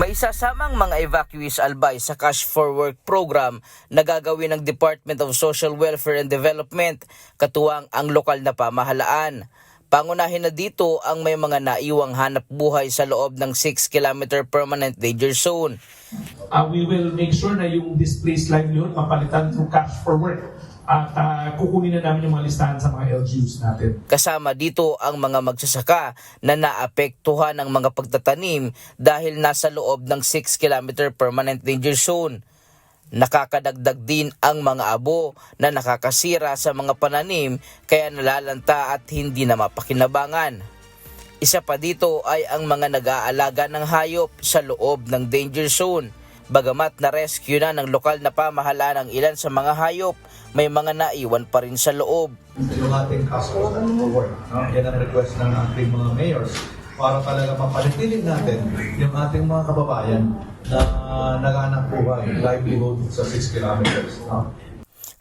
May sasamang mga evacuees Albay sa Cash for Work program na gagawin ng Department of Social Welfare and Development, katuwang ang lokal na pamahalaan. Pangunahin na dito ang may mga naiwang hanap buhay sa loob ng 6-kilometer permanent danger zone. We will make sure na yung displaced livelihood mapalitan through Cash for Work. At kukunin na namin yung mga listahan sa mga LGUs natin. Kasama dito ang mga magsasaka na naapektuhan ng mga pagtatanim dahil nasa loob ng 6-kilometer permanent danger zone. Nakakadagdag din ang mga abo na nakakasira sa mga pananim kaya nalalanta at hindi na mapakinabangan. Isa pa dito ay ang mga nag-aalaga ng hayop sa loob ng danger zone. Bagamat na-rescue na ng lokal na pamahalaan ang ilan sa mga hayop, may mga naiwan pa rin sa loob. Yung ating Cash for Work, yan ang request ng ating mga mayors para talaga mapanatili natin yung ating mga kababayan na naghanap buhay, livelihood sa 6 kilometers.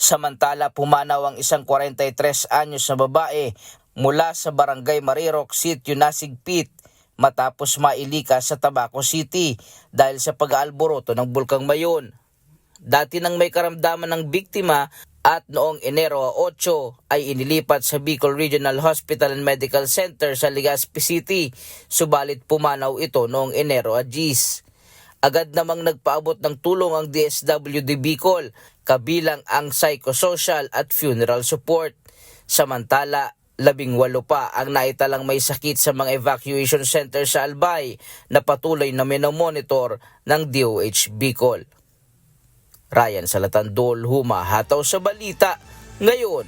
Samantala, pumanaw ang isang 43 anyos na babae mula sa Barangay Marirok, Sitio Nasigpit matapos mailikas sa Tabaco City dahil sa pag-aalboroto ng Bulkang Mayon. Dati nang may karamdaman ng biktima at noong Enero 8 ay inilipat sa Bicol Regional Hospital and Medical Center sa Legazpi City, subalit pumanaw ito noong Enero 10. Agad namang nagpaabot ng tulong ang DSWD Bicol, kabilang ang psychosocial at funeral support. Samantala, 18 pa ang naitalang may sakit sa mga evacuation center sa Albay na patuloy na minomonitor ng DOH Bicol. Ryan Salatandol, humahataw sa balita ngayon.